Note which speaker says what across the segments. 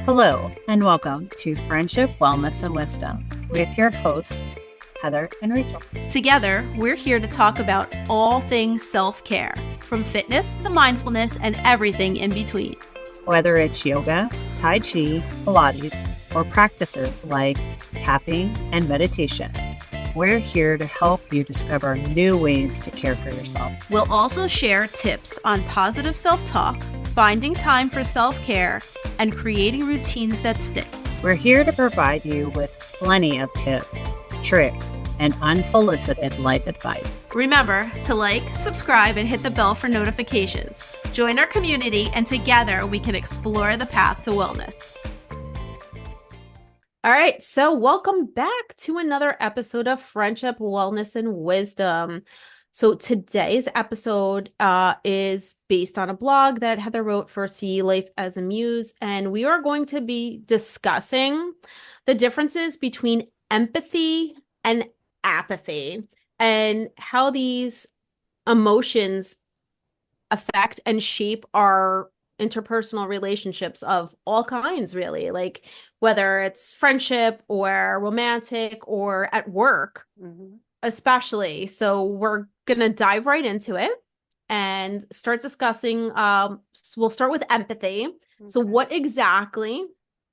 Speaker 1: Hello, and welcome to Friendship, Wellness, and Wisdom with your hosts, Heather and Rachel.
Speaker 2: Together, we're here to talk about all things self-care, from fitness to mindfulness and everything in between.
Speaker 1: Whether it's yoga, Tai Chi, Pilates, or practices like tapping and meditation, we're here to help you discover new ways to care for yourself.
Speaker 2: We'll also share tips on positive self-talk, finding time for self-care, and creating routines that stick.
Speaker 1: We're here to provide you with plenty of tips, tricks, and unsolicited life advice.
Speaker 2: Remember to like, subscribe, and hit the bell for notifications. Join our community, and together we can explore the path to wellness. All right, so welcome back to another episode of Friendship, Wellness, and Wisdom. So today's episode is based on a blog that Heather wrote for See Life as a Muse, and we are going to be discussing the differences between empathy and apathy and how these emotions affect and shape our interpersonal relationships of all kinds, really, like whether it's friendship or romantic or at work. Especially. So we're going to dive right into it and start discussing. We'll start with empathy. Okay. So what exactly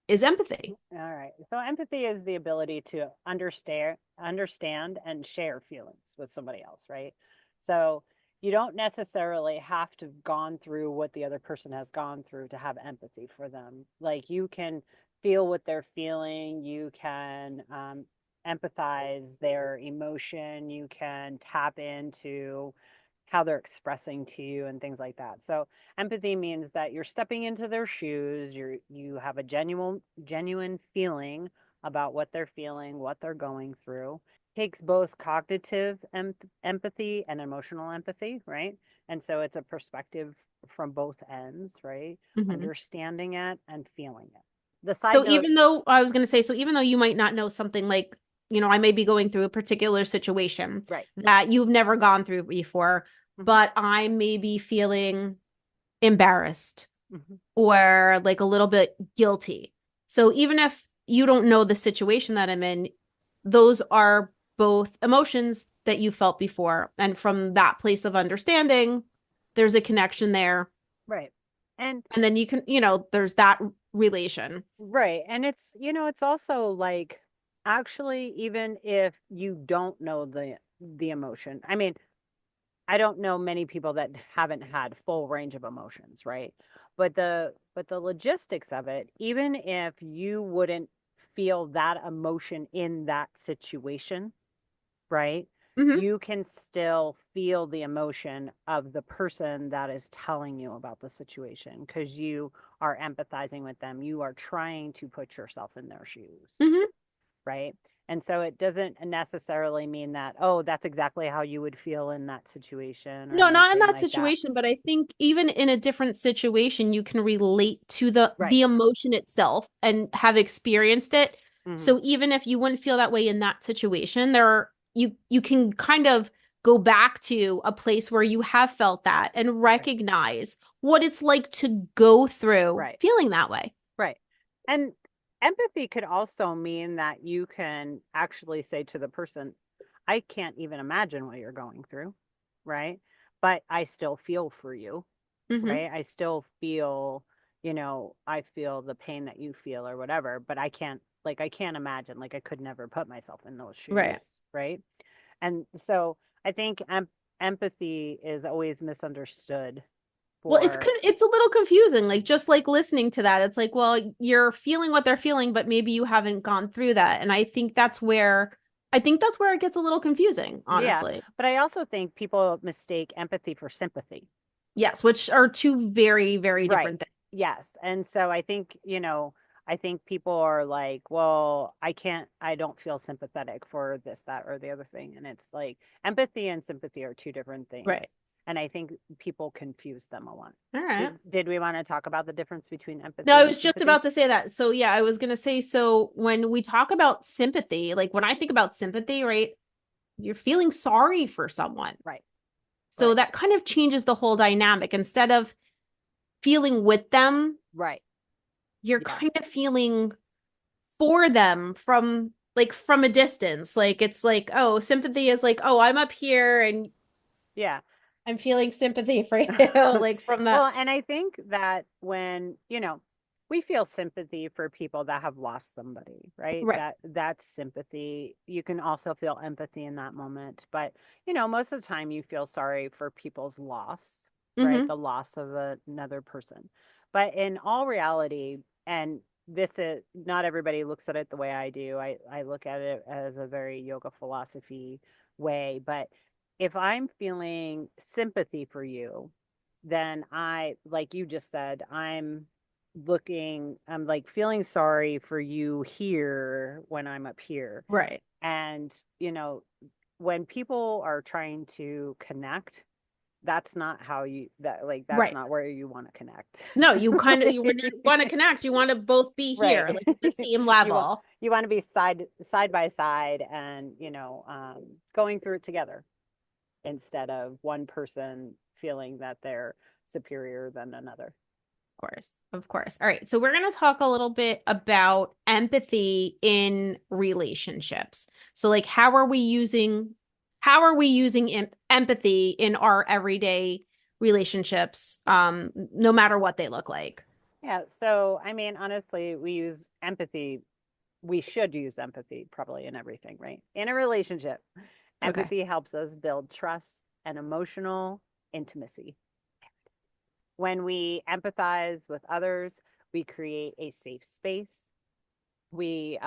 Speaker 2: is empathy?
Speaker 3: All right. So empathy is the ability to understand and share feelings with somebody else, right? So you don't necessarily have to have gone through what the other person has gone through to have empathy for them. Like you can feel what they're feeling. You can empathize their emotion. You can tap into how they're expressing to you and things like that. So empathy means that you're stepping into their shoes. You have a genuine feeling about what they're feeling, what they're going through. It takes both cognitive empathy and emotional empathy, right? And so it's a perspective from both ends, right? Understanding it and feeling it.
Speaker 2: Even though you might not know something like, I may be going through a particular situation that you've never gone through before, but I may be feeling embarrassed or like a little bit guilty. So even if you don't know the situation that I'm in, those are both emotions that you felt before. And from that place of understanding, there's a connection there.
Speaker 3: Right. And
Speaker 2: then you can, there's that relation.
Speaker 3: Right. And it's also like, actually, even if you don't know the emotion, I mean, I don't know many people that haven't had full range of emotions, right? But the logistics of it, even if you wouldn't feel that emotion in that situation, right? You can still feel the emotion of the person that is telling you about the situation because you are empathizing with them. You are trying to put yourself in their shoes, right? And so it doesn't necessarily mean that, oh, that's exactly how you would feel in that situation.
Speaker 2: No, not in that situation, but I think even in a different situation, you can relate to the emotion itself and have experienced it. So even if you wouldn't feel that way in that situation, you can kind of go back to a place where you have felt that and recognize what it's like to go through feeling that way.
Speaker 3: Right. And empathy could also mean that you can actually say to the person, I can't even imagine what you're going through, right? But I still feel for you, right? I still feel, I feel the pain that you feel or whatever, but I can't imagine, like I could never put myself in those shoes, right? And so I think empathy is always misunderstood.
Speaker 2: Well, it's a little confusing, like just like listening to that. It's like, well, you're feeling what they're feeling, but maybe you haven't gone through that. And I think that's where it gets a little confusing, honestly.
Speaker 3: Yeah, but I also think people mistake empathy for sympathy.
Speaker 2: Yes, which are two very, very different things.
Speaker 3: Yes. And so I think, people are like, well, I don't feel sympathetic for this, that, or the other thing. And it's like empathy and sympathy are two different things.
Speaker 2: Right.
Speaker 3: And I think people confuse them a lot.
Speaker 2: All right.
Speaker 3: Did we want to talk about the difference between empathy?
Speaker 2: No, I was just about to say that. So yeah, I was going to say, so when we talk about sympathy, like when I think about sympathy, right, you're feeling sorry for someone.
Speaker 3: Right.
Speaker 2: So that kind of changes the whole dynamic. Instead of feeling with them.
Speaker 3: Right.
Speaker 2: you're
Speaker 3: Yeah.
Speaker 2: kind of feeling for them from from a distance. Like it's like, oh, sympathy is like, oh, I'm up here and
Speaker 3: Yeah.
Speaker 2: I'm feeling sympathy for you, like from the
Speaker 3: Well, and I think that when, we feel sympathy for people that have lost somebody, right?
Speaker 2: right.
Speaker 3: That's sympathy. You can also feel empathy in that moment, but most of the time you feel sorry for people's loss, right?
Speaker 2: Mm-hmm.
Speaker 3: The loss of another person. But in all reality, and this is not everybody looks at it the way I do. I look at it as a very yoga philosophy way, but if I'm feeling sympathy for you, then like you just said, I'm like feeling sorry for you here when I'm up here.
Speaker 2: Right.
Speaker 3: And, when people are trying to connect, that's not how that's
Speaker 2: Right.
Speaker 3: not where you want to connect.
Speaker 2: No, you kind of you want to connect. You want to both be here,
Speaker 3: Right.
Speaker 2: like at the same
Speaker 3: you want
Speaker 2: level.
Speaker 3: you want to be side by side and, going through it together, instead of one person feeling that they're superior than another.
Speaker 2: Of course. Of course. All right. So we're going to talk a little bit about empathy in relationships. So like how are we using empathy in our everyday relationships no matter what they look like?
Speaker 3: Yeah. So, I mean, honestly, we should use empathy probably in everything, right? In a relationship,
Speaker 2: Okay.
Speaker 3: empathy helps us build trust and emotional intimacy. When we empathize with others, we create a safe space. We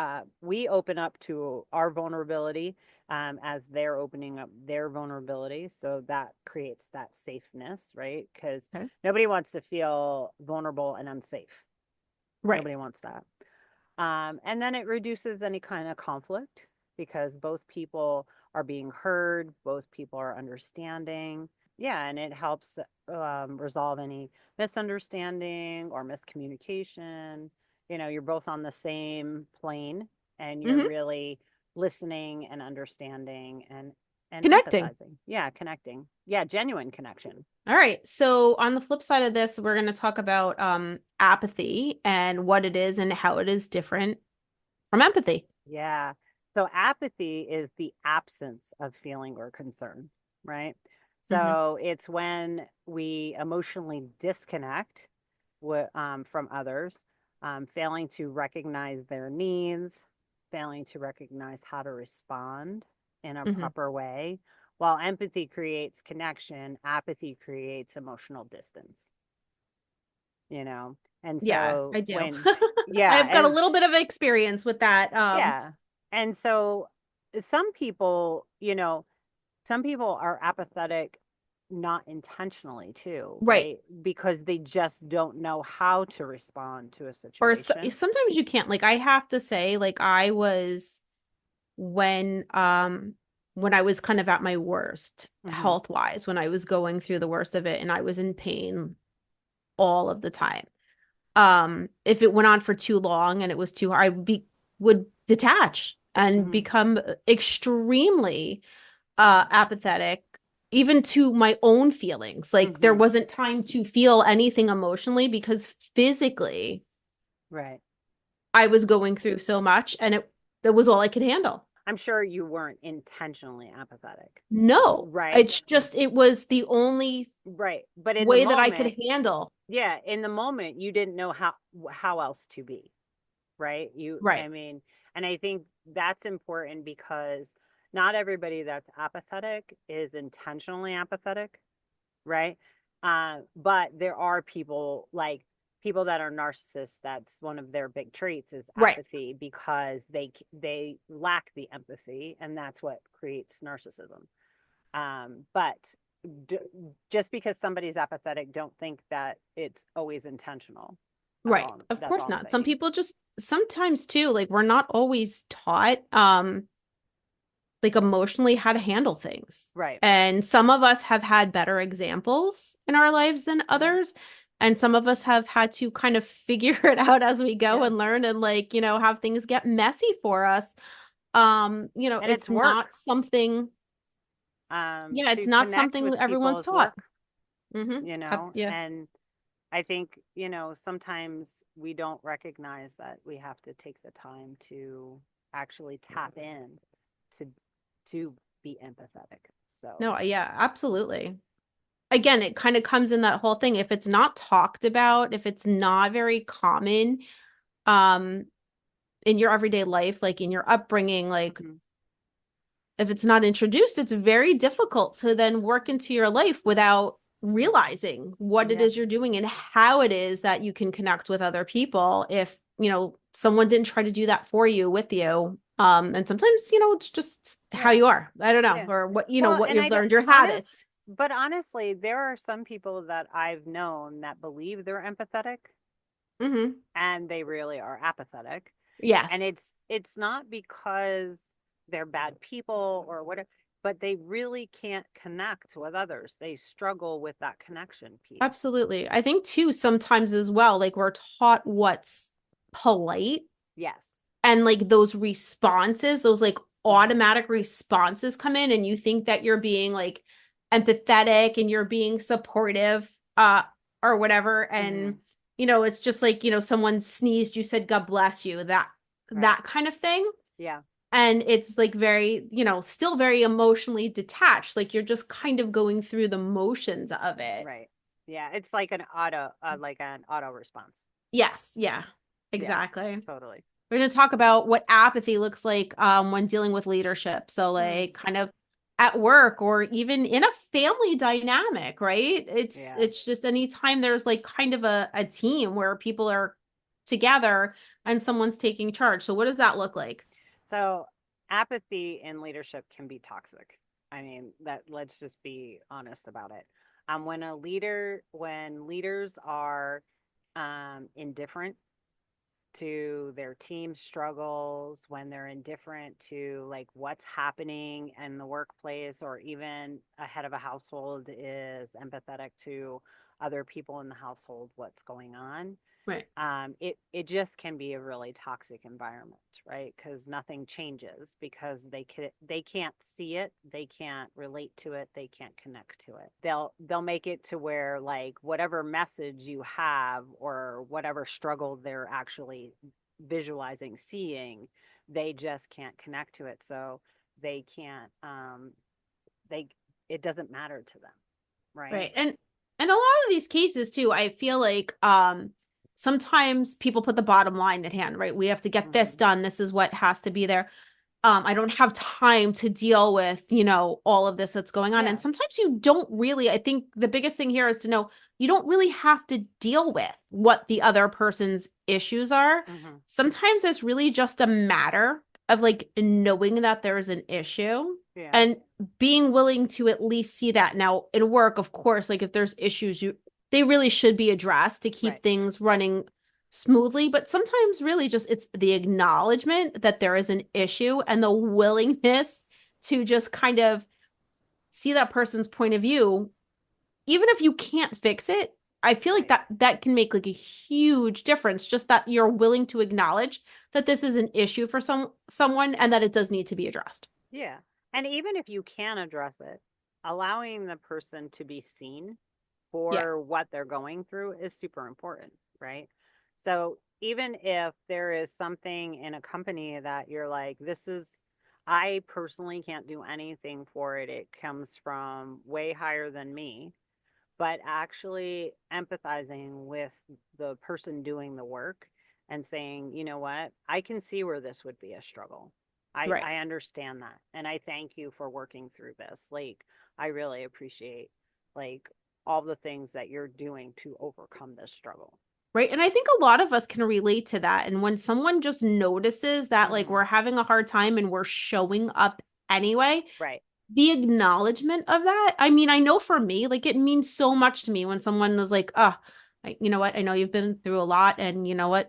Speaker 3: open up to our vulnerability, as they're opening up their vulnerability, so that creates that safeness, right? Because
Speaker 2: Okay.
Speaker 3: nobody wants to feel vulnerable and unsafe.
Speaker 2: Right.
Speaker 3: Nobody wants that. And then it reduces any kind of conflict because both people are being heard, both people are understanding. Yeah, and it helps resolve any misunderstanding or miscommunication. You're both on the same plane and you're
Speaker 2: Hmm.
Speaker 3: really listening and understanding and
Speaker 2: Connecting.
Speaker 3: empathizing. Yeah, connecting. Yeah, genuine connection.
Speaker 2: All right. So on the flip side of this, we're going to talk about apathy and what it is and how it is different from empathy.
Speaker 3: Yeah. So apathy is the absence of feeling or concern, right?
Speaker 2: Hmm.
Speaker 3: So it's when we emotionally disconnect from others, failing to recognize their needs, failing to recognize how to respond in a
Speaker 2: Hmm.
Speaker 3: proper way. While empathy creates connection, apathy creates emotional distance, you know? And
Speaker 2: Yeah,
Speaker 3: so
Speaker 2: I do.
Speaker 3: yeah,
Speaker 2: I've got a
Speaker 3: and
Speaker 2: little bit of experience with that.
Speaker 3: yeah. And so some people, some people are apathetic not intentionally too,
Speaker 2: Right.
Speaker 3: right? Because they just don't know how to respond to a
Speaker 2: Or
Speaker 3: situation.
Speaker 2: sometimes you can't. Like I have to say, like I was when when I was kind of at my worst
Speaker 3: Hmm.
Speaker 2: health wise, when I was going through the worst of it and I was in pain all of the time. If it went on for too long and it was too hard, would detach and
Speaker 3: Hmm.
Speaker 2: become extremely apathetic even to my own feelings. Like there
Speaker 3: Hmm.
Speaker 2: wasn't time to feel anything emotionally because physically
Speaker 3: Right.
Speaker 2: I was going through so much and it that was all I could handle.
Speaker 3: I'm sure you weren't intentionally apathetic,
Speaker 2: No,
Speaker 3: right?
Speaker 2: it's just it was the only
Speaker 3: Right. But in the
Speaker 2: way that I could
Speaker 3: moment,
Speaker 2: handle.
Speaker 3: yeah, in the moment, you didn't know how else to be, right? I
Speaker 2: Right.
Speaker 3: mean, and I think that's important because not everybody that's apathetic is intentionally apathetic, right? But there are people like people that are narcissists. That's one of their big traits is
Speaker 2: Right.
Speaker 3: apathy because they lack the empathy, and that's what creates narcissism. But d- just because somebody's apathetic, don't think that it's always intentional.
Speaker 2: Right. Of
Speaker 3: That's
Speaker 2: course
Speaker 3: all I'm
Speaker 2: not. Some
Speaker 3: saying.
Speaker 2: people just sometimes too, like we're not always taught like emotionally how to handle things.
Speaker 3: Right.
Speaker 2: And some of us have had better examples in our lives than
Speaker 3: Hmm.
Speaker 2: others. And some of us have had to kind of figure it out as we go
Speaker 3: Yeah.
Speaker 2: and learn and like, have things get messy for us.
Speaker 3: And
Speaker 2: It's
Speaker 3: it's work.
Speaker 2: not something, yeah, it's
Speaker 3: To
Speaker 2: not
Speaker 3: connect
Speaker 2: something
Speaker 3: with
Speaker 2: everyone's
Speaker 3: people is
Speaker 2: taught.
Speaker 3: work,
Speaker 2: Mm-hmm.
Speaker 3: you know,
Speaker 2: Yeah.
Speaker 3: and I think, sometimes we don't recognize that we have to take the time to actually tap in to be empathetic. So,
Speaker 2: No, yeah, absolutely. Again, it kind of comes in that whole thing. If it's not talked about, if it's not very common, um, in your everyday life, like in your upbringing, like
Speaker 3: mhm,
Speaker 2: if it's not introduced, it's very difficult to then work into your life without realizing what it
Speaker 3: yeah,
Speaker 2: is you're doing and how it is that you can connect with other people if, someone didn't try to do that for you with you. And sometimes, it's just how
Speaker 3: yeah,
Speaker 2: you are. I don't know,
Speaker 3: yeah.
Speaker 2: or what,
Speaker 3: Well,
Speaker 2: what
Speaker 3: and
Speaker 2: you've
Speaker 3: I don't,
Speaker 2: learned, your habits.
Speaker 3: but honestly, there are some people that I've known that believe they're empathetic
Speaker 2: Hmm.
Speaker 3: and they really are apathetic.
Speaker 2: Yes,
Speaker 3: And it's not because they're bad people or whatever, but they really can't connect with others. They struggle with that connection piece.
Speaker 2: absolutely. I think too, sometimes as well, like we're taught what's polite.
Speaker 3: Yes.
Speaker 2: And like those responses, those like
Speaker 3: Hmm.
Speaker 2: automatic responses come in and you think that you're being like empathetic and you're being supportive or whatever, and
Speaker 3: Hmm.
Speaker 2: it's just like, someone sneezed, you said God bless you,
Speaker 3: Right.
Speaker 2: that kind of thing.
Speaker 3: Yeah.
Speaker 2: And it's like very, still very emotionally detached, like you're just kind of going through the motions of it.
Speaker 3: Right. Yeah. It's like an auto response.
Speaker 2: Yes, yeah,
Speaker 3: Yeah.
Speaker 2: exactly.
Speaker 3: Totally.
Speaker 2: We're going to talk about what apathy looks like when dealing with leadership. So,
Speaker 3: Hmm.
Speaker 2: like, kind of at work or even in a family dynamic, right? It's
Speaker 3: Yeah.
Speaker 2: it's just anytime there's like kind of a team where people are together and someone's taking charge. So, what does that look like?
Speaker 3: So apathy in leadership can be toxic. I mean, that let's just be honest about it. When leaders are indifferent to their team struggles, when they're indifferent to like what's happening in the workplace, or even a head of a household is empathetic to other people in the household, what's going on,
Speaker 2: Right.
Speaker 3: it just can be a really toxic environment, right? Because nothing changes because they can't see it, they can't relate to it, they can't connect to it. They'll make it to where like whatever message you have or whatever struggle they're actually visualizing, seeing, they just can't connect to it. So they can't they it doesn't matter to them, right?
Speaker 2: Right. And a lot of these cases too, I feel like sometimes people put the bottom line at hand, right? We have to get this
Speaker 3: Hmm.
Speaker 2: done. This is what has to be there. I don't have time to deal with, all of this that's going on. And
Speaker 3: Yeah.
Speaker 2: sometimes you don't really, I think the biggest thing here is to know you don't really have to deal with what the other person's issues are.
Speaker 3: Hmm.
Speaker 2: Sometimes it's really just a matter of like knowing that there's an issue
Speaker 3: Yeah.
Speaker 2: and being willing to at least see that. Now, in work, of course, like if there's issues, they really should be addressed to keep
Speaker 3: Right.
Speaker 2: things running smoothly, but sometimes really just it's the acknowledgement that there is an issue and the willingness to just kind of see that person's point of view, even if you can't fix it. I feel like
Speaker 3: Right.
Speaker 2: that can make like a huge difference, just that you're willing to acknowledge that this is an issue for someone and that it does need to be addressed.
Speaker 3: Yeah. And even if you can address it, allowing the person to be seen
Speaker 2: Yeah,
Speaker 3: for what they're going through is super important, right? So even if there is something in a company that you're like, I personally can't do anything for it, it comes from way higher than me, but actually empathizing with the person doing the work and saying, you know what, I can see where this would be a struggle.
Speaker 2: right.
Speaker 3: I understand that. And I thank you for working through this. Like, I really appreciate like all the things that you're doing to overcome this struggle.
Speaker 2: Right. And I think a lot of us can relate to that. And when someone just notices that like
Speaker 3: Hmm.
Speaker 2: we're having a hard time and we're showing up anyway,
Speaker 3: Right.
Speaker 2: the acknowledgement of that. I mean, I know for me, like it means so much to me when someone is like, oh, you know what? I know you've been through a lot and you know what?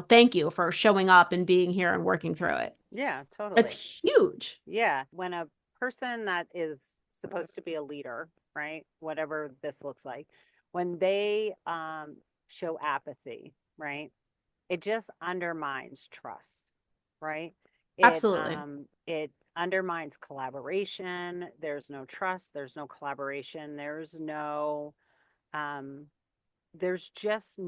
Speaker 2: Thank you for showing up and being here and working through it.
Speaker 3: Yeah,
Speaker 2: It's
Speaker 3: totally.
Speaker 2: huge.
Speaker 3: Yeah. When a person that is supposed to be a leader, right, whatever this looks like, when they show apathy, right, it just undermines trust, right?
Speaker 2: Absolutely.
Speaker 3: It undermines collaboration. There's no trust, there's no collaboration, there's no um there's just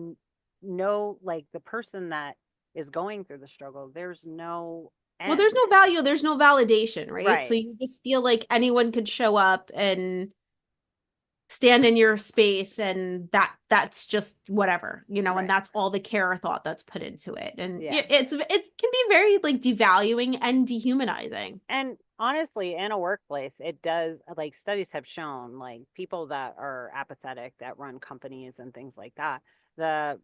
Speaker 3: no, like, the person that is going through the struggle, there's no
Speaker 2: Well, there's
Speaker 3: end.
Speaker 2: no value, there's no validation, right? So
Speaker 3: Right.
Speaker 2: you just feel like anyone could show up and stand in your space, and that's just whatever, and
Speaker 3: Right.
Speaker 2: that's all the care or thought that's put into it. And
Speaker 3: Yeah.
Speaker 2: it can be very like devaluing and dehumanizing.
Speaker 3: And honestly, in a workplace, it does, like, studies have shown, like, people that are apathetic, that run companies and things like that, the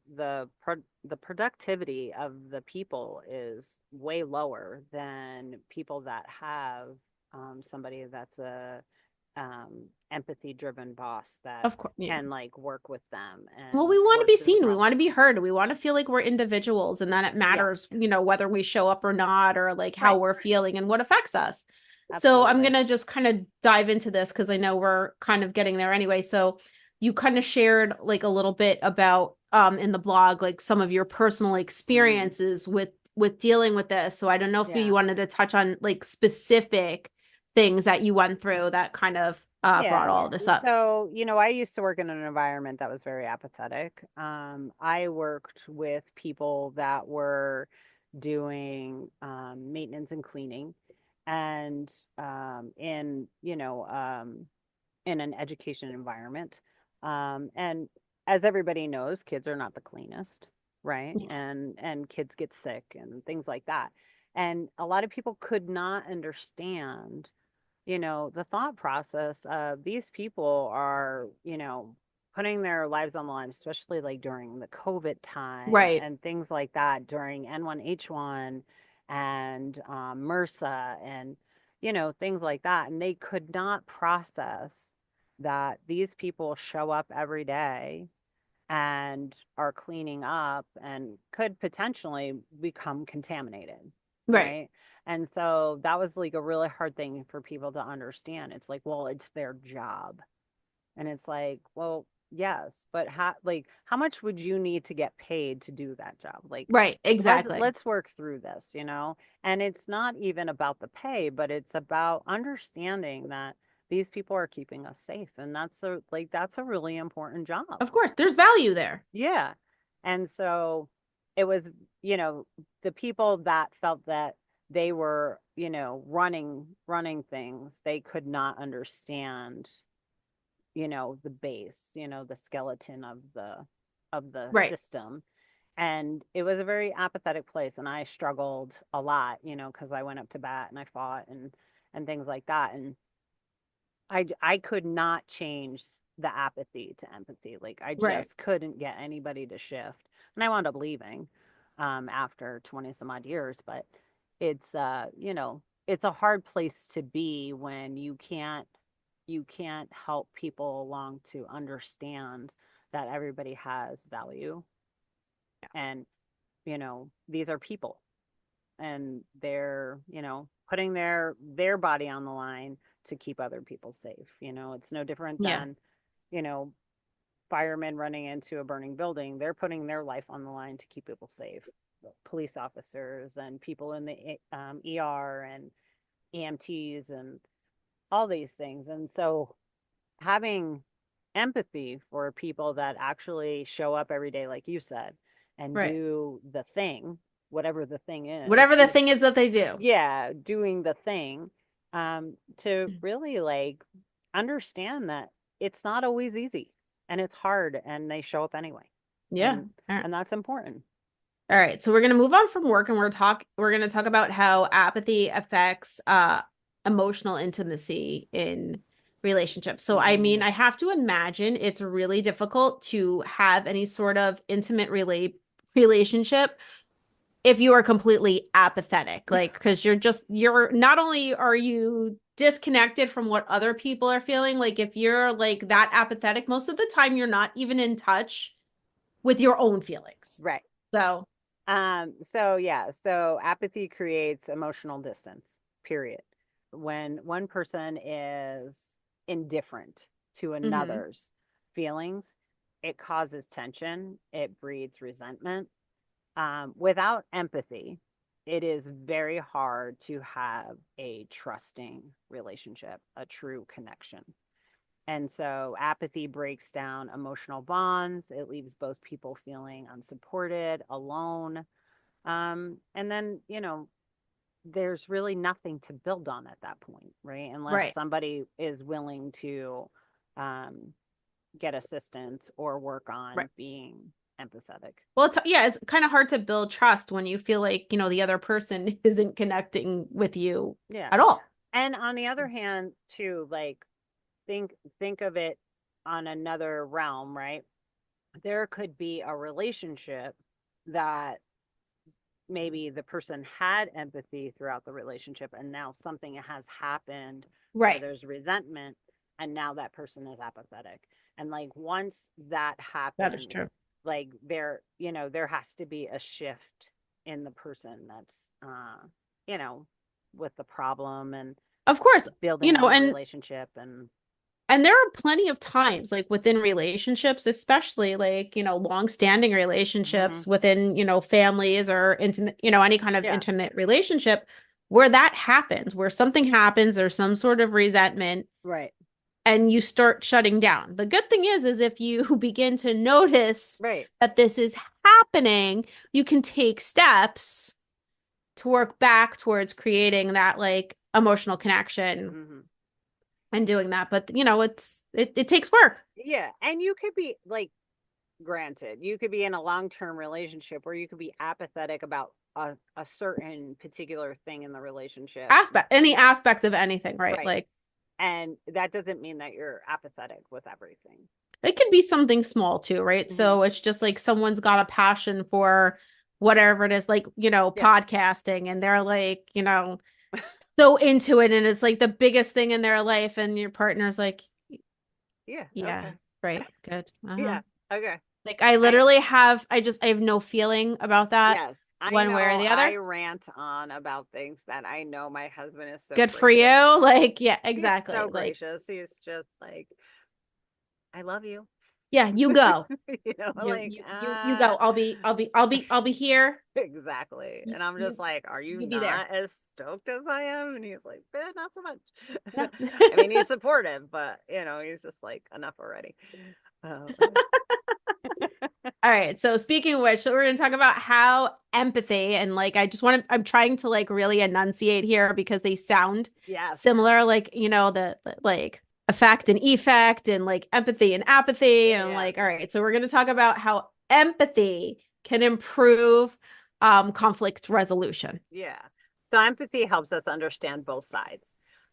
Speaker 3: productivity of the people is way lower than people that have somebody that's a empathy driven boss that
Speaker 2: Of course, yeah.
Speaker 3: can, like, work with them
Speaker 2: Well,
Speaker 3: and
Speaker 2: we want to
Speaker 3: work
Speaker 2: be
Speaker 3: through the
Speaker 2: seen, we want to
Speaker 3: problem.
Speaker 2: be heard, we want to feel like we're individuals, and that it matters,
Speaker 3: Yes.
Speaker 2: whether we show up or not, or like how
Speaker 3: Right.
Speaker 2: we're feeling and what affects us. So I'm
Speaker 3: Absolutely.
Speaker 2: gonna just kind of dive into this because I know we're kind of getting there anyway. So you kind of shared like a little bit about in the blog, like some of your personal
Speaker 3: Mm,
Speaker 2: experiences with dealing with this. So I don't know if you
Speaker 3: yeah.
Speaker 2: wanted to touch on like specific things that you went through that kind of brought
Speaker 3: Yeah.
Speaker 2: all of this up.
Speaker 3: So, I used to work in an environment that was very apathetic. I worked with people that were doing maintenance and cleaning, and in an education environment. And as everybody knows, kids are not the cleanest, right?
Speaker 2: Yeah.
Speaker 3: And kids get sick and things like that. And a lot of people could not understand, the thought process of these people are, putting their lives on the line, especially like during the COVID time
Speaker 2: Right.
Speaker 3: and things like that, during N1H1 and MRSA and, things like that. And they could not process that these people show up every day and are cleaning up and could potentially become contaminated,
Speaker 2: Right.
Speaker 3: right? And so that was like a really hard thing for people to understand. It's like, well, it's their job. And it's like, well, yes, but how much would you need to get paid to do that job? Like,
Speaker 2: Right.
Speaker 3: let's
Speaker 2: Exactly.
Speaker 3: let's work through this, And it's not even about the pay, but it's about understanding that these people are keeping us safe, and that's a really important job.
Speaker 2: Of course, there's value there.
Speaker 3: Yeah. And so it was, you know, the people that felt that they were, running things, they could not understand, the base, the skeleton of the
Speaker 2: Right.
Speaker 3: system. And it was a very apathetic place, and I struggled a lot, because I went up to bat and I fought and things like that. And I could not change the apathy to empathy. Like, I
Speaker 2: Right.
Speaker 3: just couldn't get anybody to shift. And I wound up leaving after 20 some odd years, but it's it's a hard place to be when you can't help people along to understand that everybody has value, and these are people, and they're, putting their body on the line to keep other people safe. It's no different
Speaker 2: Yeah.
Speaker 3: than, you know, firemen running into a burning building. They're putting their life on the line to keep people safe. Police officers and people in the ER and EMTs and all these things. And so having empathy for people that actually show up every day, like you said, and
Speaker 2: Right.
Speaker 3: do the thing, whatever the thing is,
Speaker 2: Whatever the thing is that they do.
Speaker 3: yeah, doing the thing, to really, like, understand that it's not always easy, and it's hard, and they show up anyway.
Speaker 2: Yeah.
Speaker 3: And
Speaker 2: All right.
Speaker 3: and that's important.
Speaker 2: All right. So we're gonna move on from work, and we're gonna talk about how apathy affects emotional intimacy in relationships. So I mean,
Speaker 3: Mm,
Speaker 2: I have to imagine it's really difficult to have any sort of intimate relationship if you are completely apathetic, like, because you're not only are you disconnected from what other people are feeling, like if you're like that apathetic, most of the time you're not even in touch with your own feelings.
Speaker 3: right.
Speaker 2: So
Speaker 3: So yeah, so apathy creates emotional distance, period. When one person is indifferent to
Speaker 2: mhm.
Speaker 3: another's feelings, it causes tension, it breeds resentment. Without empathy, it is very hard to have a trusting relationship, a true connection. And so apathy breaks down emotional bonds. It leaves both people feeling unsupported, alone. And then, there's really nothing to build on at that point, right? Unless
Speaker 2: Right.
Speaker 3: somebody is willing to um, get assistance or work
Speaker 2: Right.
Speaker 3: on being empathetic.
Speaker 2: Well, it's kind of hard to build trust when you feel like, the other person isn't connecting with you
Speaker 3: Yeah.
Speaker 2: at all.
Speaker 3: And on the other hand, too, like think of it on another realm, right? There could be a relationship that maybe the person had empathy throughout the relationship and now something has happened where
Speaker 2: Right.
Speaker 3: there's resentment and now that person is apathetic. And like once that
Speaker 2: That is
Speaker 3: happens,
Speaker 2: true.
Speaker 3: like there has to be a shift in the person that's you know with the problem and
Speaker 2: Of course,
Speaker 3: building on the
Speaker 2: and
Speaker 3: relationship. And
Speaker 2: there are plenty of times like within relationships, especially like, long-standing relationships
Speaker 3: Mhm.
Speaker 2: within, families or intimate, any kind of
Speaker 3: Yeah,
Speaker 2: intimate relationship where that happens, where something happens, there's some sort of resentment
Speaker 3: right,
Speaker 2: and you start shutting down. The good thing is if you begin to notice
Speaker 3: right.
Speaker 2: that this is happening, you can take steps to work back towards creating that like emotional connection
Speaker 3: Hmm.
Speaker 2: and doing that. But it takes work.
Speaker 3: Yeah, and you could be like, granted, you could be in a long-term relationship where you could be apathetic about a certain particular thing in the relationship.
Speaker 2: Any aspect of anything, right?
Speaker 3: Right.
Speaker 2: Like
Speaker 3: And that doesn't mean that you're apathetic with everything.
Speaker 2: it can be something small too, right?
Speaker 3: Hmm.
Speaker 2: So it's just like someone's got a passion for whatever it is, like,
Speaker 3: Yeah.
Speaker 2: podcasting, and they're like, so into it, and it's like the biggest thing in their life, and your partner's like,
Speaker 3: Yeah.
Speaker 2: yeah,
Speaker 3: Okay.
Speaker 2: right, good. Uh-huh.
Speaker 3: Yeah. Okay.
Speaker 2: Like I
Speaker 3: I
Speaker 2: literally I have no feeling about that
Speaker 3: Yes. I
Speaker 2: one way or
Speaker 3: know
Speaker 2: the
Speaker 3: I
Speaker 2: other.
Speaker 3: rant on about things that I know my husband is so
Speaker 2: Good for
Speaker 3: gracious.
Speaker 2: you. Like, yeah,
Speaker 3: He's
Speaker 2: exactly.
Speaker 3: so
Speaker 2: Like,
Speaker 3: gracious. He's just like, I love you.
Speaker 2: yeah, you go.
Speaker 3: Like,
Speaker 2: You go. I'll be here.
Speaker 3: exactly. And I'm just
Speaker 2: You
Speaker 3: like, are you
Speaker 2: you be there.
Speaker 3: not as stoked as I am? And he's like, not so
Speaker 2: No.
Speaker 3: much. I mean, he's supportive, but he's just like, enough already. Um,
Speaker 2: All right. So speaking of which, so we're going to talk about how empathy and like I'm trying to like really enunciate here because they sound
Speaker 3: yes.
Speaker 2: similar, like, the like effect and effect and like empathy and apathy. And I'm
Speaker 3: Yeah.
Speaker 2: like, all right, so we're going to talk about how empathy can improve conflict resolution.
Speaker 3: Yeah. So empathy helps us understand both sides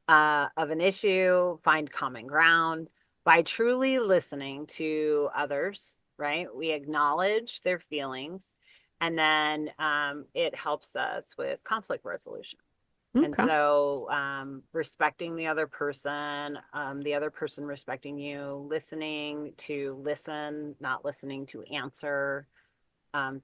Speaker 3: of an issue, find common ground by truly listening to others, right? We acknowledge their feelings, and then it helps us with conflict resolution. And
Speaker 2: Okay.
Speaker 3: so, respecting the other person respecting you, listening to listen, not listening to answer,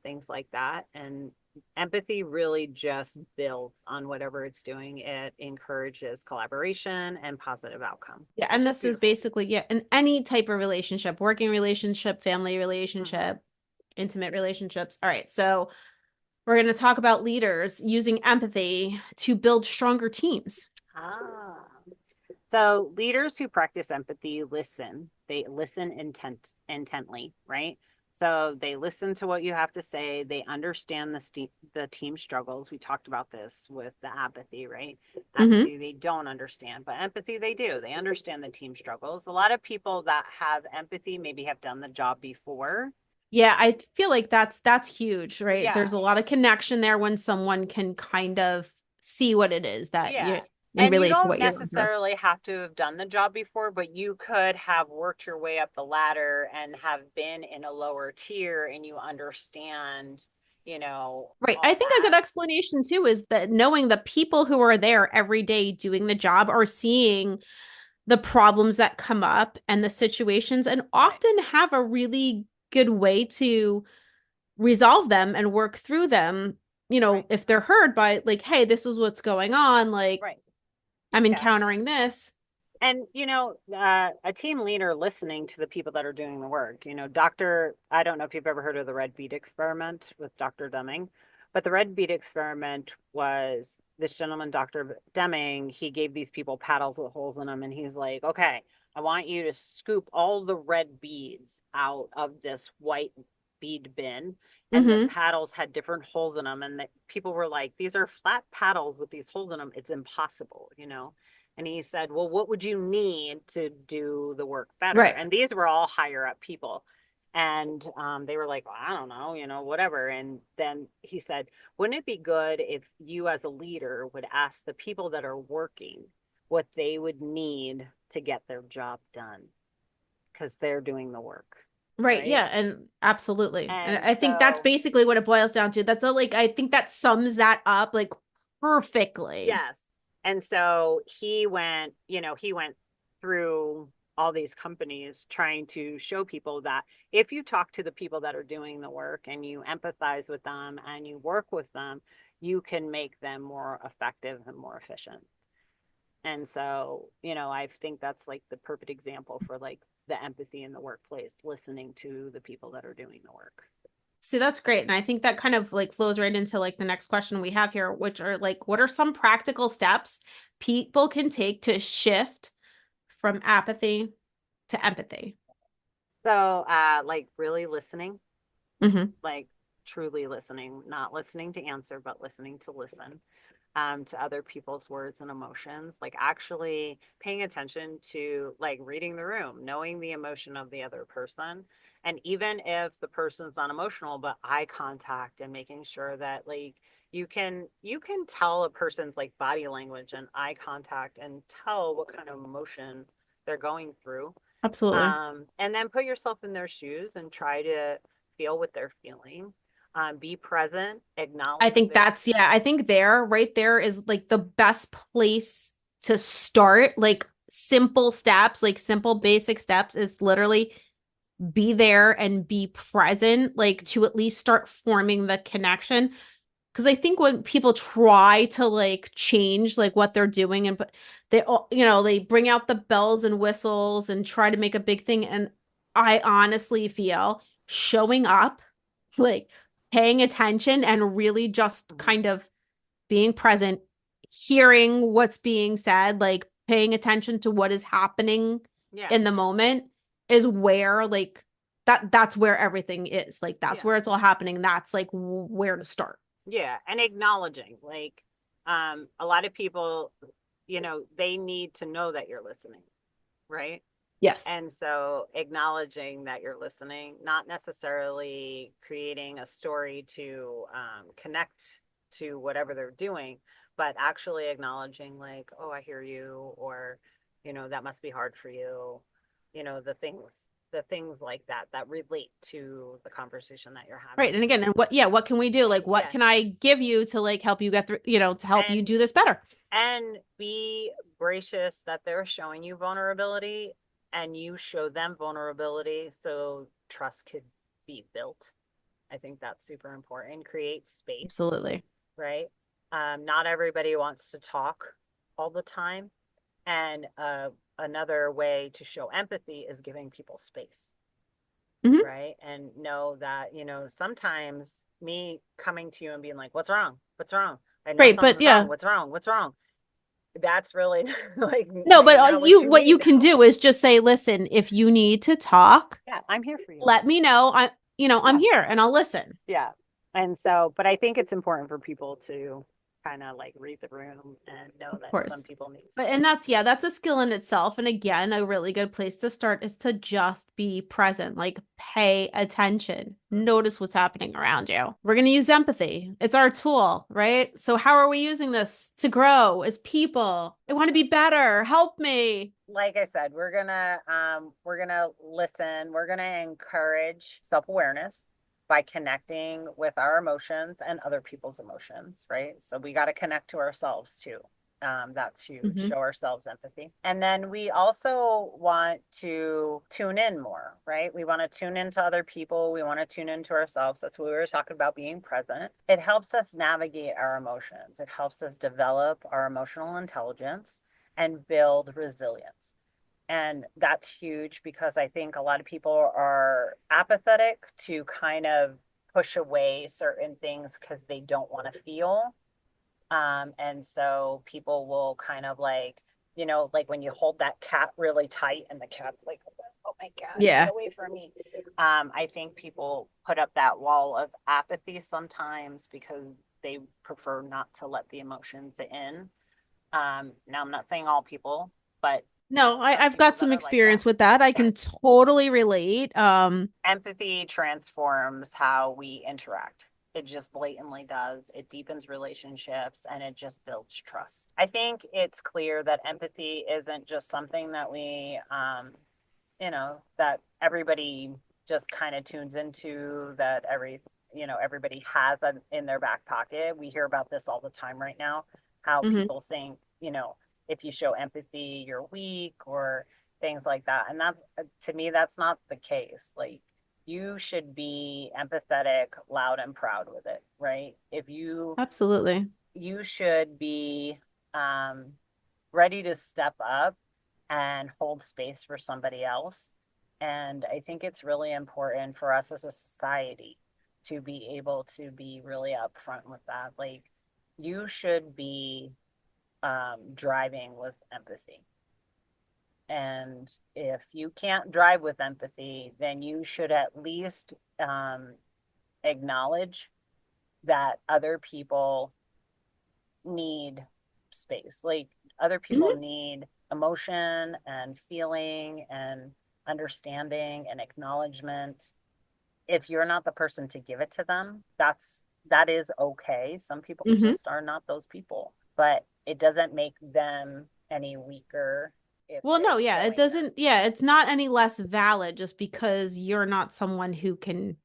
Speaker 3: things like that. And empathy really just builds on whatever it's doing. It encourages collaboration and positive outcome,
Speaker 2: Yeah, and
Speaker 3: which is
Speaker 2: this is
Speaker 3: beautiful.
Speaker 2: basically, yeah, in any type of relationship, working relationship, family
Speaker 3: Hmm.
Speaker 2: relationship, intimate relationships. All right, so we're going to talk about leaders using empathy to build stronger teams.
Speaker 3: Ah. So leaders who practice empathy listen. They listen intently, right? So they listen to what you have to say. They understand the team struggles. We talked about this with the apathy, right?
Speaker 2: Hmm.
Speaker 3: Apathy they don't understand, but empathy they do. They understand the team struggles. A lot of people that have empathy maybe have done the job before.
Speaker 2: Yeah, I feel like that's huge, right?
Speaker 3: Yeah,
Speaker 2: There's a lot of connection there when someone can kind of see what it is that
Speaker 3: yeah.
Speaker 2: you and
Speaker 3: And you
Speaker 2: relate to
Speaker 3: don't
Speaker 2: what you're going through.
Speaker 3: necessarily have to have done the job before, but you could have worked your way up the ladder and have been in a lower tier and you understand,
Speaker 2: Right. I
Speaker 3: all
Speaker 2: think a good
Speaker 3: that.
Speaker 2: explanation too is that knowing the people who are there every day doing the job are seeing the problems that come up and the situations and
Speaker 3: Right,
Speaker 2: often have a really good way to resolve them and work through them,
Speaker 3: right,
Speaker 2: if they're heard by like, hey, this is what's going on, like
Speaker 3: right.
Speaker 2: I'm
Speaker 3: Yeah.
Speaker 2: encountering this.
Speaker 3: And, a team leader listening to the people that are doing the work, I don't know if you've ever heard of the red bead experiment with Dr. Deming, but the red bead experiment was this gentleman, Dr. Deming, he gave these people paddles with holes in them. And he's like, okay, I want you to scoop all the red beads out of this white bead bin. And the
Speaker 2: Mm-hmm.
Speaker 3: paddles had different holes in them. And people were like, these are flat paddles with these holes in them. It's impossible, you know? And he said, well, what would you need to do the work better?
Speaker 2: Right.
Speaker 3: And these were all higher up people. And they were like, well, I don't know, whatever. And then he said, wouldn't it be good if you as a leader would ask the people that are working what they would need to get their job done? Because they're doing the work,
Speaker 2: Right.
Speaker 3: right?
Speaker 2: Yeah. And absolutely. And
Speaker 3: And
Speaker 2: I think that's
Speaker 3: so,
Speaker 2: basically what it boils down to. That's a, like, I think that sums that up like perfectly.
Speaker 3: yes. And so he went through all these companies trying to show people that if you talk to the people that are doing the work and you empathize with them and you work with them, you can make them more effective and more efficient. And so, I think that's like the perfect example for like the empathy in the workplace, listening to the people that are doing the work.
Speaker 2: See, that's great. And I think that kind of like flows right into like the next question we have here, which are like, what are some practical steps people can take to shift from apathy to empathy?
Speaker 3: So, like really listening,
Speaker 2: Mm-hmm.
Speaker 3: like truly listening, not listening to answer, but listening to listen, to other people's words and emotions, like actually paying attention to like reading the room, knowing the emotion of the other person. And even if the person's not emotional, but eye contact and making sure that like you can tell a person's like body language and eye contact and tell what kind of emotion they're going through.
Speaker 2: Absolutely.
Speaker 3: And then put yourself in their shoes and try to feel what they're feeling. Be present,
Speaker 2: I
Speaker 3: acknowledge
Speaker 2: think
Speaker 3: their
Speaker 2: that's, yeah, I think there, right there is like the best place to start. Like simple steps, like simple basic steps is literally be there and be present, like to at least start forming the connection. Because I think when people try to like change like what they're doing and but they all, they bring out the bells and whistles and try to make a big thing. And I honestly feel showing up, like paying attention and really just kind of being present, hearing what's being said, like paying attention to what is happening
Speaker 3: yeah.
Speaker 2: in the moment is where like that's where everything is. Like that's
Speaker 3: Yeah.
Speaker 2: where it's all happening. That's like where to start.
Speaker 3: Yeah, and acknowledging like a lot of people, they need to know that you're listening, right?
Speaker 2: Yes.
Speaker 3: And so acknowledging that you're listening, not necessarily creating a story to connect to whatever they're doing, but actually acknowledging like, oh, I hear you, or that must be hard for you, the things like that that relate to the conversation that you're
Speaker 2: Right.
Speaker 3: having.
Speaker 2: And again, and what can we do? Like, what
Speaker 3: Yeah.
Speaker 2: can I give you to like help you get through, to help you
Speaker 3: and
Speaker 2: do this better?
Speaker 3: and be gracious that they're showing you vulnerability and you show them vulnerability so trust could be built. I think that's super important. Create space,
Speaker 2: Absolutely.
Speaker 3: right? Not everybody wants to talk all the time. And another way to show empathy is giving people space,
Speaker 2: Hmm.
Speaker 3: right? And know that, sometimes me coming to you and being like, what's wrong? What's wrong? I know
Speaker 2: Right. But
Speaker 3: something's wrong.
Speaker 2: yeah.
Speaker 3: What's wrong? What's wrong? That's really like
Speaker 2: No, but
Speaker 3: maybe not what
Speaker 2: you
Speaker 3: you
Speaker 2: what you
Speaker 3: need.
Speaker 2: can do is just say, listen, if you need to talk,
Speaker 3: Yeah, I'm here for you.
Speaker 2: let me know. I'm
Speaker 3: Yeah.
Speaker 2: here and I'll listen.
Speaker 3: Yeah. And so, but I think it's important for people to kind of like read the room and know
Speaker 2: Of
Speaker 3: that some
Speaker 2: course.
Speaker 3: people need
Speaker 2: But
Speaker 3: space.
Speaker 2: and that's yeah, that's a skill in itself. And again, a really good place to start is to just be present, like pay attention, notice what's happening around you. We're going to use empathy. It's our tool, right? So how are we using this to grow as people? I want to be better. Help me.
Speaker 3: Like I said, we're gonna listen. We're gonna encourage self-awareness by connecting with our emotions and other people's emotions, right? So we got to connect to ourselves too. That's huge.
Speaker 2: Hmm.
Speaker 3: Show ourselves empathy. And then we also want to tune in more, right? We want to tune into other people. We want to tune into ourselves. That's what we were talking about, being present. It helps us navigate our emotions. It helps us develop our emotional intelligence and build resilience. And that's huge because I think a lot of people are apathetic to kind of push away certain things because they don't want to feel. And so people will kind of like, like when you hold that cat really tight and the cat's like, oh my God,
Speaker 2: Yeah.
Speaker 3: get away from me. I think people put up that wall of apathy sometimes because they prefer not to let the emotions in. Now I'm not saying all people, but
Speaker 2: No,
Speaker 3: some
Speaker 2: I've
Speaker 3: people
Speaker 2: got
Speaker 3: that
Speaker 2: some
Speaker 3: are like that.
Speaker 2: experience with that. I can totally relate.
Speaker 3: Empathy transforms how we interact. It just blatantly does. It deepens relationships and it just builds trust. I think it's clear that empathy isn't just something that that everybody just kind of tunes into, that everybody has that in their back pocket. We hear about this all the time right now, how
Speaker 2: Mhm.
Speaker 3: people think, if you show empathy, you're weak or things like that. And that's, to me, that's not the case. Like, you should be empathetic, loud and proud with it, right?
Speaker 2: Absolutely.
Speaker 3: You should be um, ready to step up and hold space for somebody else. And I think it's really important for us as a society to be able to be really upfront with that. Like, you should be driving with empathy. And if you can't drive with empathy, then you should at least acknowledge that other people need space. Like, other people
Speaker 2: Mhm.
Speaker 3: need emotion and feeling and understanding and acknowledgement. If you're not the person to give it to them, that is okay. Some people
Speaker 2: Mhm.
Speaker 3: just are not those people, but it doesn't make them any weaker if
Speaker 2: Well,
Speaker 3: they're
Speaker 2: no, yeah, it
Speaker 3: showing that.
Speaker 2: doesn't, yeah, it's not any less valid just because you're not someone who can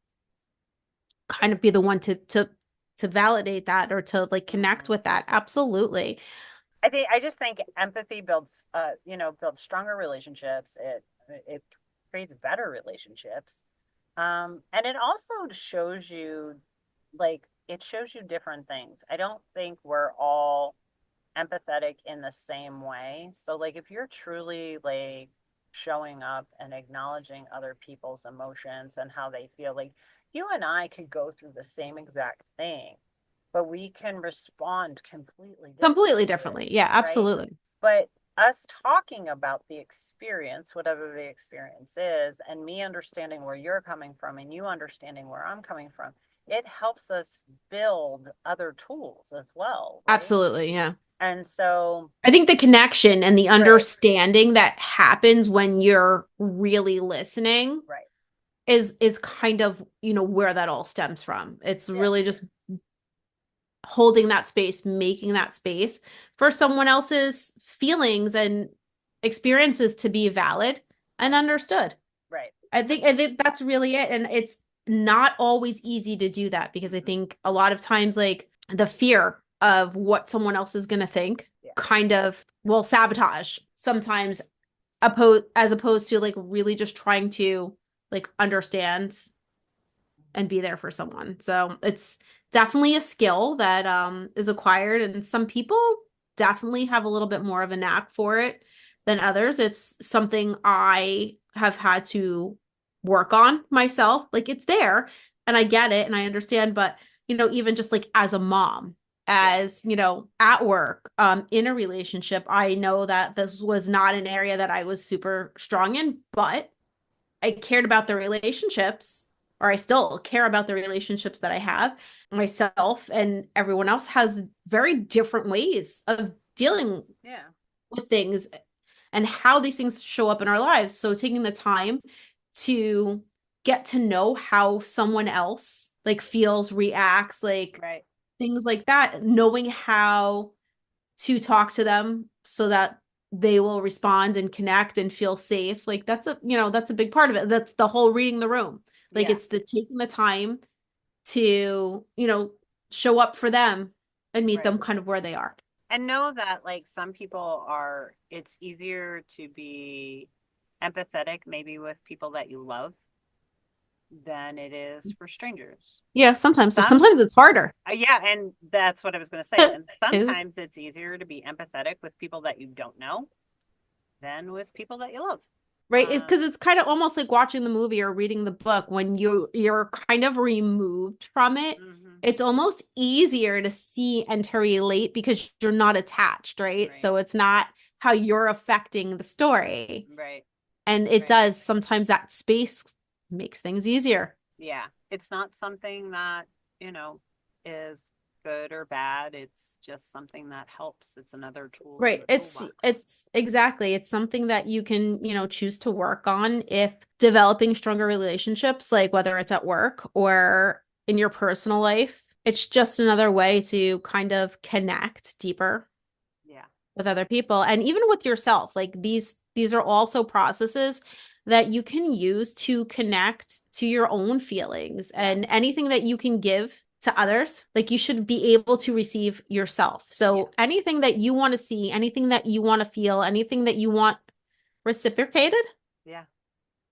Speaker 2: kind of be the one to validate that or to like connect
Speaker 3: Mhm.
Speaker 2: with that. Absolutely.
Speaker 3: I just think empathy builds stronger relationships. It creates better relationships. And it also shows you, like, it shows you different things. I don't think we're all empathetic in the same way. So, like, if you're truly like showing up and acknowledging other people's emotions and how they feel, like, you and I could go through the same exact thing, but we can respond completely
Speaker 2: Completely
Speaker 3: differently to it,
Speaker 2: differently. Yeah,
Speaker 3: right?
Speaker 2: absolutely.
Speaker 3: But us talking about the experience, whatever the experience is, and me understanding where you're coming from and you understanding where I'm coming from, it helps us build other tools as well, right?
Speaker 2: Absolutely. Yeah.
Speaker 3: And so,
Speaker 2: I think the connection and the
Speaker 3: right,
Speaker 2: understanding that happens when you're really listening
Speaker 3: right,
Speaker 2: is kind of, where that all stems from. It's
Speaker 3: yeah,
Speaker 2: really just holding that space, making that space for someone else's feelings and experiences to be valid and
Speaker 3: right,
Speaker 2: understood.
Speaker 3: right,
Speaker 2: I think that's really it. And it's not always easy to do that because I
Speaker 3: mm-hmm,
Speaker 2: think a lot of times like the fear of what someone else is going to think
Speaker 3: yeah,
Speaker 2: kind of will sabotage sometimes as opposed to like really just trying to like understand and be there for someone. So it's definitely a skill that is acquired and some people definitely have a little bit more of a knack for it than others. It's something I have had to work on myself. Like it's there and I get it and I understand, but even just like as a mom,
Speaker 3: yeah,
Speaker 2: as at work, in a relationship, I know that this was not an area that I was super strong in, but I cared about the relationships, or I still care about the relationships that I have. Myself and everyone else has very different ways of dealing
Speaker 3: yeah,
Speaker 2: with things and how these things show up in our lives. So taking the time to get to know how someone else like feels, reacts, like
Speaker 3: right,
Speaker 2: things like that, knowing how to talk to them so that they will respond and connect and feel safe. Like that's a big part of it. That's the whole reading the room. Like
Speaker 3: yeah.
Speaker 2: it's the taking the time to, show up for them and meet
Speaker 3: Right.
Speaker 2: them kind of where they are.
Speaker 3: And know that, like, some people are, it's easier to be empathetic maybe with people that you love than it is for strangers.
Speaker 2: Yeah, sometimes. So
Speaker 3: Some,
Speaker 2: sometimes it's harder.
Speaker 3: yeah, and that's what I was going to say. And
Speaker 2: It-
Speaker 3: sometimes it's easier to be empathetic with people that you don't know than with people that you love.
Speaker 2: right? It's
Speaker 3: Um,
Speaker 2: because it's kind of almost like watching the movie or reading the book when you're kind of removed from it.
Speaker 3: mhm,
Speaker 2: It's almost easier to see and to relate because you're not attached, right?
Speaker 3: right.
Speaker 2: So it's not how you're affecting the story.
Speaker 3: Right.
Speaker 2: And it
Speaker 3: Right.
Speaker 2: does sometimes that space makes things easier.
Speaker 3: Yeah. It's not something that, is good or bad. It's just something that helps. It's another tool. in
Speaker 2: Right.
Speaker 3: the
Speaker 2: It's
Speaker 3: toolbox.
Speaker 2: exactly. It's something that you can, choose to work on if developing stronger relationships, like whether it's at work or in your personal life. It's just another way to kind of connect deeper
Speaker 3: Yeah.
Speaker 2: with other people and even with yourself. Like these are also processes that you can use to connect to your own feelings and anything that you can give to others, like you should be able to receive yourself. So anything that you want to see, anything that you want to feel, anything that you want reciprocated,
Speaker 3: Yeah.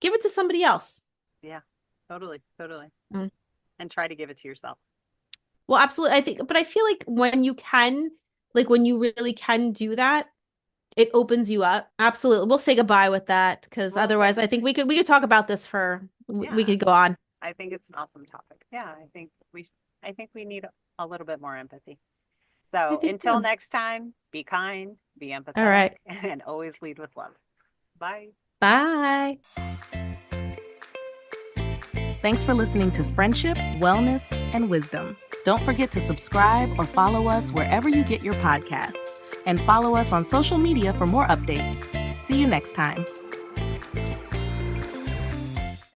Speaker 2: give it to somebody else.
Speaker 3: Yeah. Totally. Totally.
Speaker 2: Mm.
Speaker 3: And try to give it to yourself.
Speaker 2: Well, absolutely. But I feel like when you really can do that, it opens you up. Absolutely. We'll say goodbye with that because otherwise I think we could talk about this we could go on.
Speaker 3: I think it's an awesome topic. Yeah, I think we need a little bit more empathy. So until next time, be kind, be empathetic,
Speaker 2: all right,
Speaker 3: and always lead with love. Bye.
Speaker 2: Bye.
Speaker 4: Thanks for listening to Friendship, Wellness, and Wisdom. Don't forget to subscribe or follow us wherever you get your podcasts. And follow us on social media for more updates. See you next time.